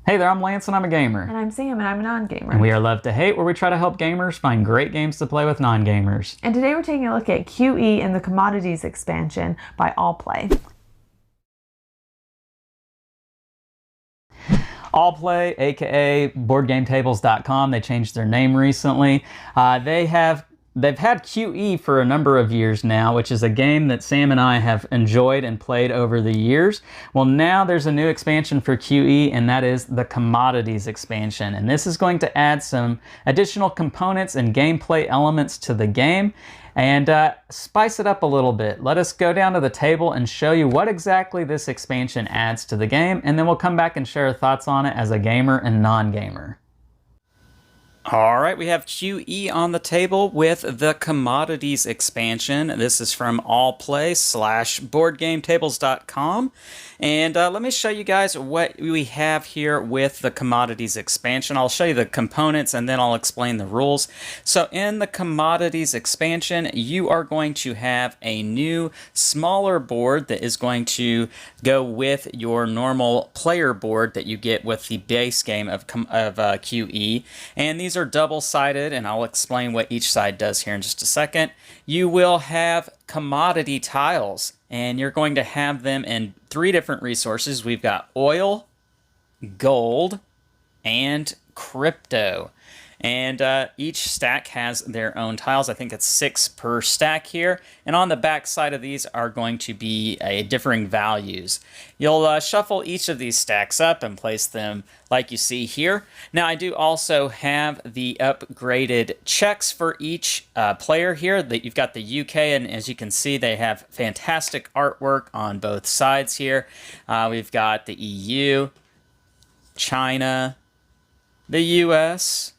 Hey there, I'm Lance and I'm a gamer. And I'm Sam and I'm a non-gamer. And we are Love to Hate, where we try to help gamers find great games to play with non-gamers. And today we're taking a look at QE and the Commodities expansion by Allplay. Allplay, aka BoardGameTables.com, they changed their name recently. They've had QE for a number of years now, which is a game that Sam and I have enjoyed and played over the years. Well, now there's a new expansion for QE, and that is the Commodities expansion. And this is going to add some additional components and gameplay elements to the game and spice it up a little bit. Let us go down to the table and show you what exactly this expansion adds to the game, and then we'll come back and share our thoughts on it as a gamer and non-gamer. All right, we have QE on the table with the Commodities expansion. This is from allplay/boardgametables.com. And let me show you guys what we have here with the Commodities expansion. I'll show you the components and then I'll explain the rules. So in the Commodities expansion, you are going to have a new, smaller board that is going to go with your normal player board that you get with the base game of QE. And these are double-sided, and I'll explain what each side does here in just a second. You will have commodity tiles, and you're going to have them in 3 different resources. We've got oil, gold, and crypto. And each stack has their own tiles. I think it's 6 per stack here. And on the back side of these are going to be differing values. You'll shuffle each of these stacks up and place them like you see here. Now, I do also have the upgraded checks for each player here. That you've got the UK, and as you can see, they have fantastic artwork on both sides here. We've got the EU, China, the US,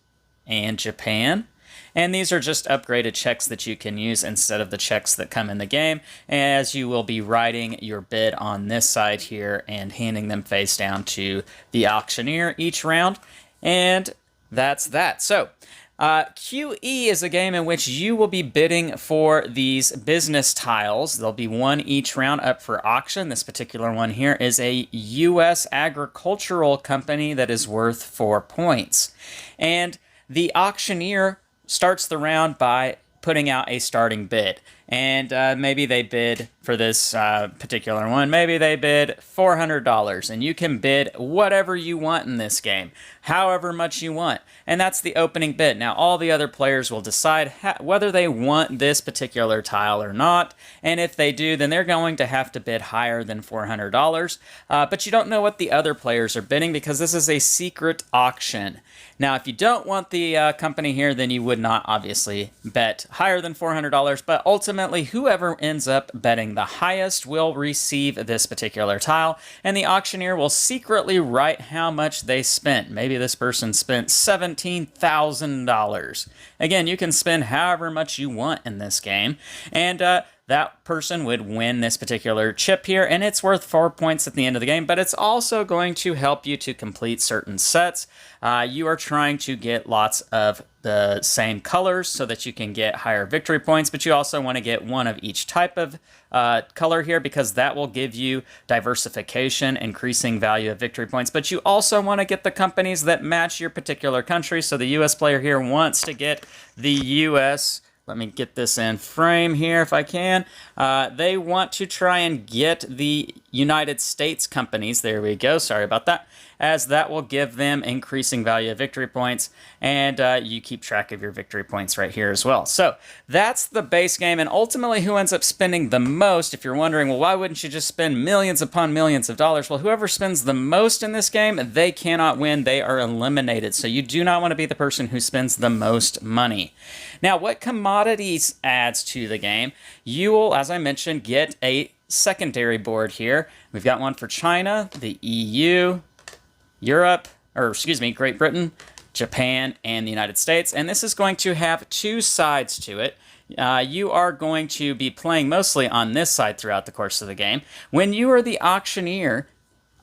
and Japan. And these are just upgraded checks that you can use instead of the checks that come in the game, as you will be writing your bid on this side here and handing them face down to the auctioneer each round. And that's that. So QE is a game in which you will be bidding for these business tiles. There'll be one each round up for auction. This particular one here is a U.S. agricultural company that is worth 4 points. And the auctioneer starts the round by putting out a starting bid. And maybe they bid for this particular one. Maybe they bid $400. And you can bid whatever you want in this game, however much you want. And that's the opening bid. Now, all the other players will decide whether they want this particular tile or not. And if they do, then they're going to have to bid higher than $400. But you don't know what the other players are bidding because this is a secret auction. Now, if you don't want the company here, then you would not obviously bet higher than $400. But ultimately, whoever ends up betting the highest will receive this particular tile. And the auctioneer will secretly write how much they spent. Maybe this person spent $17,000. Again, you can spend however much you want in this game. And that person would win this particular chip here, and it's worth 4 points at the end of the game, but it's also going to help you to complete certain sets. You are trying to get lots of the same colors so that you can get higher victory points, but you also want to get one of each type of color here because that will give you diversification, increasing value of victory points. But you also want to get the companies that match your particular country. So the US player here wants to get the US. Let me get this in frame here if I can. They want to try and get the United States companies. There we go. Sorry about that. As that will give them increasing value of victory points. And you keep track of your victory points right here as well. So that's the base game. And ultimately, who ends up spending the most? If you're wondering, well, why wouldn't you just spend millions upon millions of dollars? Well, whoever spends the most in this game, they cannot win. They are eliminated. So you do not want to be the person who spends the most money. Now, what Commodities adds to the game? You will, as I mentioned, get a secondary board here. We've got one for China, the EU, Great Britain, Japan, and the United States. And this is going to have 2 sides to it. You are going to be playing mostly on this side throughout the course of the game. When you are the auctioneer,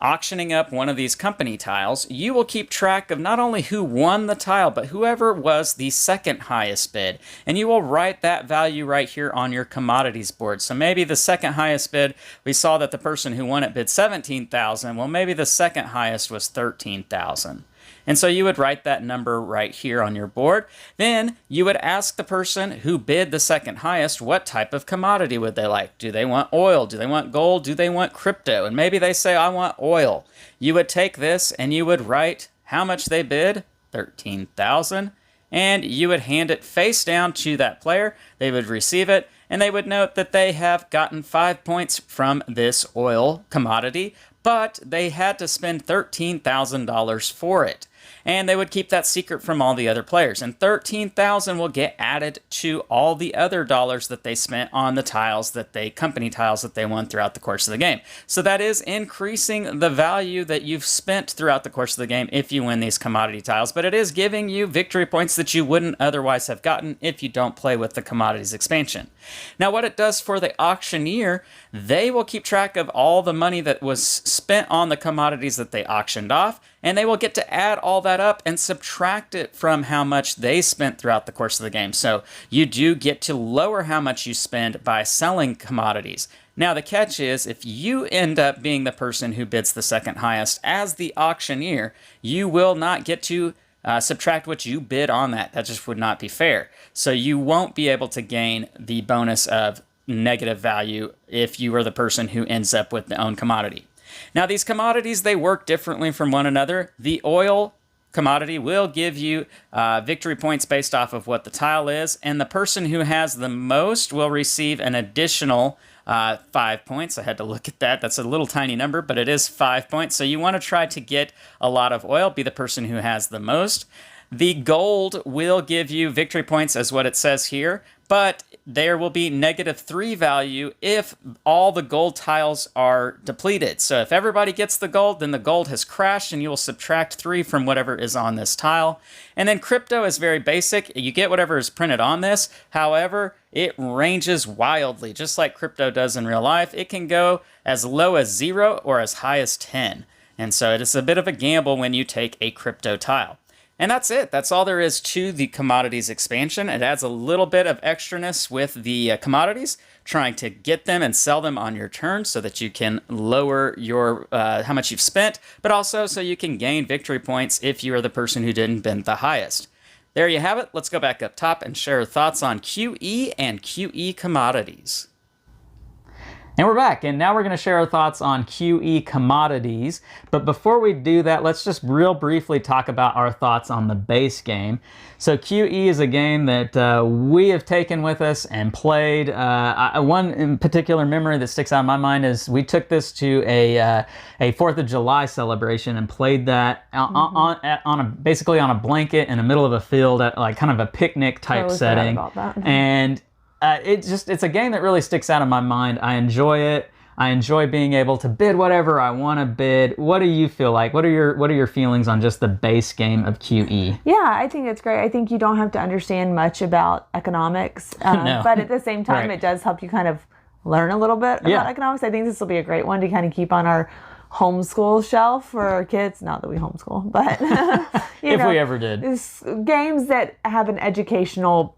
auctioning up one of these company tiles, you will keep track of not only who won the tile, but whoever was the second highest bid. And you will write that value right here on your commodities board. So maybe the second highest bid, we saw that the person who won it bid $17,000. Well, maybe the second highest was $13,000. And so you would write that number right here on your board. Then you would ask the person who bid the second highest what type of commodity would they like. Do they want oil? Do they want gold? Do they want crypto? And maybe they say, I want oil. You would take this and you would write how much they bid, $13,000, and you would hand it face down to that player. They would receive it, and they would note that they have gotten 5 points from this oil commodity, but they had to spend $13,000 for it. And they would keep that secret from all the other players. And $13,000 will get added to all the other dollars that they spent on the tiles company tiles that they won throughout the course of the game. So that is increasing the value that you've spent throughout the course of the game if you win these commodity tiles. But it is giving you victory points that you wouldn't otherwise have gotten if you don't play with the commodities expansion. Now, what it does for the auctioneer, they will keep track of all the money that was spent on the commodities that they auctioned off, and they will get to add all that up and subtract it from how much they spent throughout the course of the game. So you do get to lower how much you spend by selling commodities. Now, the catch is if you end up being the person who bids the second highest as the auctioneer, you will not get to subtract what you bid on that. That just would not be fair. So you won't be able to gain the bonus of negative value if you are the person who ends up with the own commodity. Now, these commodities, they work differently from one another. The oil commodity will give you victory points based off of what the tile is, and the person who has the most will receive an additional 5 points. I had to look at that. That's a little tiny number, but it is 5 points. So you want to try to get a lot of oil, be the person who has the most. The gold will give you victory points as what it says here, but there will be -3 value if all the gold tiles are depleted. So if everybody gets the gold, then the gold has crashed and you will subtract 3 from whatever is on this tile. And then crypto is very basic. You get whatever is printed on this. However, it ranges wildly, just like crypto does in real life. It can go as low as 0 or as high as 10. And so it is a bit of a gamble when you take a crypto tile. And that's it. That's all there is to the commodities expansion. It adds a little bit of extraness with the commodities, trying to get them and sell them on your turn so that you can lower your how much you've spent, but also so you can gain victory points if you are the person who didn't bid the highest. There you have it. Let's go back up top and share our thoughts on QE and QE Commodities. And we're back, and now we're going to share our thoughts on QE Commodities. But before we do that, let's just real briefly talk about our thoughts on the base game. So QE is a game that we have taken with us and played. One in particular memory that sticks out in my mind is we took this to a 4th of July celebration and played that basically on a blanket in the middle of a field at like kind of a picnic type setting. About that. And it's a game that really sticks out in my mind. I enjoy it. I enjoy being able to bid whatever I want to bid. What do you feel like? What are your feelings on just the base game of QE? Yeah, I think it's great. I think you don't have to understand much about economics, No. but at the same time, Right. It does help you kind of learn a little bit about economics. I think this will be a great one to kind of keep on our homeschool shelf for our kids. Not that we homeschool, but If we ever did. Games that have an educational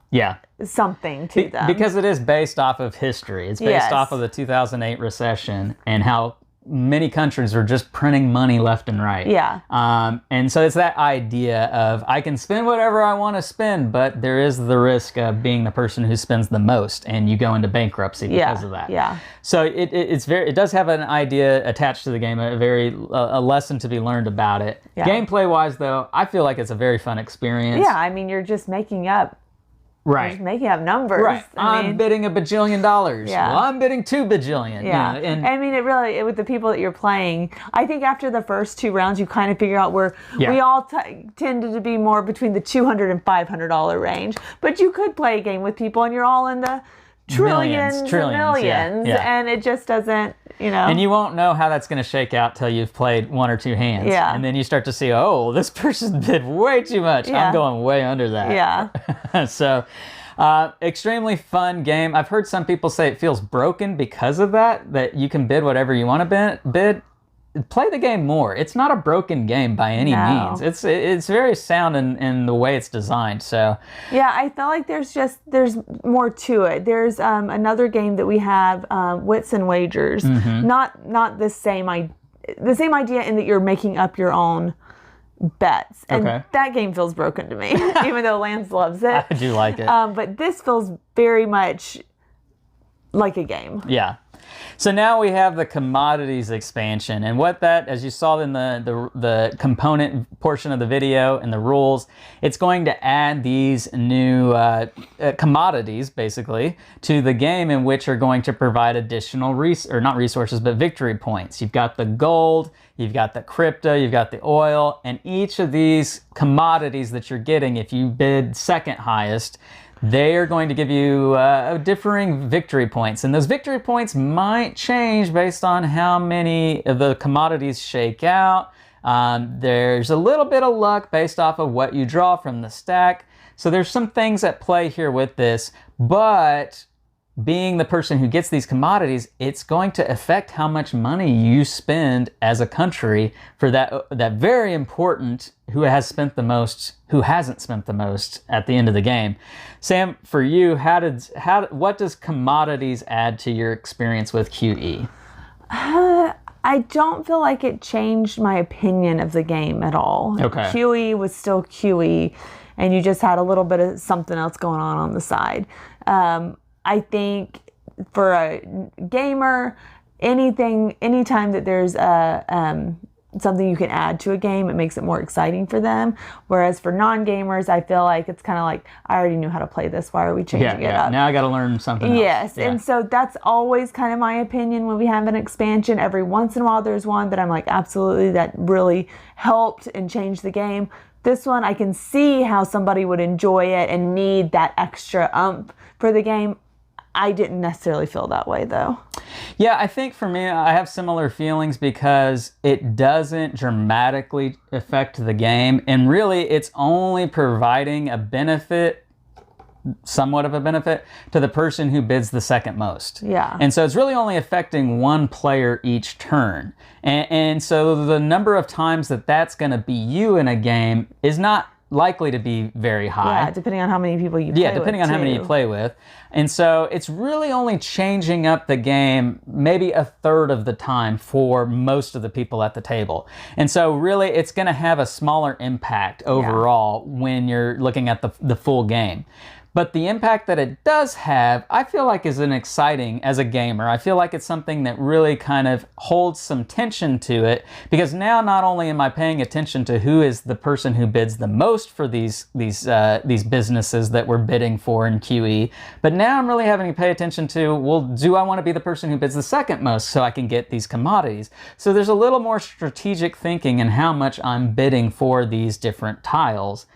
something to them. Because it is based off of history. It's based Yes. off of the 2008 recession and how many countries are just printing money left and right. Yeah. And so it's that idea of I can spend whatever I want to spend, but there is the risk of being the person who spends the most and you go into bankruptcy because of that. Yeah. So it does have an idea attached to the game, a lesson to be learned about it. Yeah. Gameplay wise though, I feel like it's a very fun experience. Yeah, I mean, you're just making up. Right. Just making up numbers. Right. I'm bidding $1 billion. Yeah. Well, I'm bidding $2 billion. Yeah. You know, and I mean, with the people that you're playing, I think after the first 2 rounds, you kind of figure out where we all tended to be more between the $200 and $500 range. But you could play a game with people and you're all in the trillions and millions. And it just doesn't, And you won't know how that's going to shake out till you've played 1 or 2 hands. Yeah. And then you start to see, oh, this person bid way too much. Yeah. I'm going way under that. Yeah. So, extremely fun game. I've heard some people say it feels broken because of that you can bid whatever you want to bid. play the game more. It's not a broken game by any means. It's very sound in the way it's designed. So yeah, I feel like there's more to it. There's another game that we have, Wits and Wagers. Not the same idea in that you're making up your own bets, and that game feels broken to me, even though Lance loves it. I do like it. But this feels very much like a game. Yeah. So now we have the commodities expansion, and what that, as you saw in the component portion of the video and the rules, it's going to add these new commodities, basically, to the game, in which are going to provide additional not resources, but victory points. You've got the gold, you've got the crypto, you've got the oil, and each of these commodities that you're getting, if you bid second highest, they are going to give you differing victory points. And those victory points might change based on how many of the commodities shake out. There's a little bit of luck based off of what you draw from the stack. So there's some things at play here with this, but being the person who gets these commodities, it's going to affect how much money you spend as a country for that very important who hasn't spent the most at the end of the game. Sam, for you, what does commodities add to your experience with QE? I don't feel like it changed my opinion of the game at all. Okay. QE was still QE, and you just had a little bit of something else going on the side. I think for a gamer, anytime that there's something you can add to a game, it makes it more exciting for them. Whereas for non-gamers, I feel like it's kind of like, I already knew how to play this. Why are we changing it up? Now I got to learn something else. Yes, and so that's always kind of my opinion when we have an expansion. Every once in a while, there's one that I'm like, absolutely, that really helped and changed the game. This one, I can see how somebody would enjoy it and need that extra oomph for the game. I didn't necessarily feel that way, though. Yeah, I think for me, I have similar feelings because it doesn't dramatically affect the game. And really, it's only providing a benefit, somewhat of a benefit, to the person who bids the second most. Yeah. And so it's really only affecting one player each turn. And so the number of times that that's going to be you in a game is not likely to be very high. Yeah, depending on how many people you play with. Yeah, depending on how many you play with. And so it's really only changing up the game maybe a third of the time for most of the people at the table. And so really it's going to have a smaller impact overall when you're looking at the full game. But the impact that it does have, I feel like is an exciting as a gamer. I feel like it's something that really kind of holds some tension to it, because now not only am I paying attention to who is the person who bids the most for these businesses that we're bidding for in QE, but now I'm really having to pay attention to, well, do I want to be the person who bids the second most so I can get these commodities? So there's a little more strategic thinking in how much I'm bidding for these different tiles.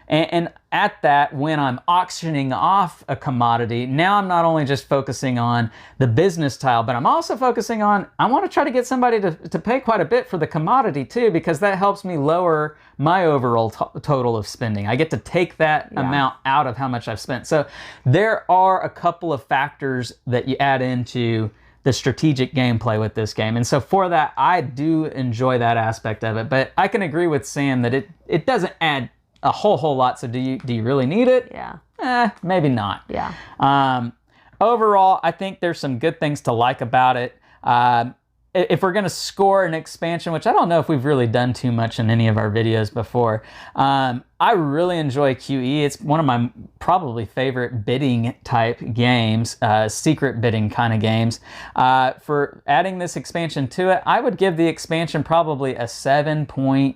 And at that, when I'm auctioning off a commodity, now I'm not only just focusing on the business tile, but I'm also focusing on, I want to try to get somebody to pay quite a bit for the commodity too, because that helps me lower my overall total of spending. I get to take that amount out of how much I've spent. So there are a couple of factors that you add into the strategic gameplay with this game. And so for that, I do enjoy that aspect of it. But I can agree with Sam that it doesn't add a whole lot. So do you really need it? Yeah. Maybe not. Yeah. Overall, I think there's some good things to like about it. If we're going to score an expansion, which I don't know if we've really done too much in any of our videos before, I really enjoy QE. It's one of my probably favorite bidding type games, secret bidding kind of games. For adding this expansion to it, I would give the expansion probably a 7.3.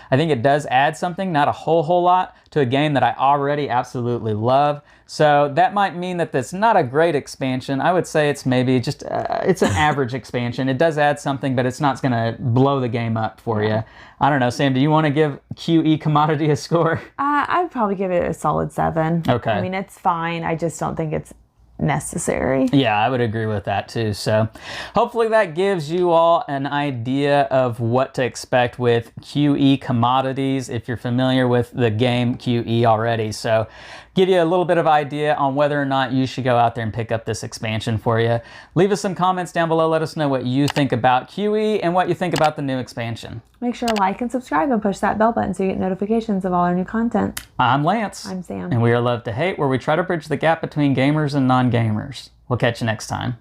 I think it does add something, not a whole lot, to a game that I already absolutely love. So that might mean that that's not a great expansion. I would say it's maybe just, it's an average expansion. It does add something, but it's not going to blow the game up for you. I don't know, Sam, do you want to give QE Commodity a score? I'd probably give it a solid 7. Okay. I mean, it's fine. I just don't think it's necessary. Yeah, I would agree with that too. So hopefully that gives you all an idea of what to expect with QE Commodities if you're familiar with the game QE already. So give you a little bit of idea on whether or not you should go out there and pick up this expansion for you. Leave us some comments down below. Let us know what you think about QE and what you think about the new expansion. Make sure to like and subscribe and push that bell button so you get notifications of all our new content. I'm Lance. I'm Sam. And we are Love to Hate, where we try to bridge the gap between gamers and non-gamers. We'll catch you next time.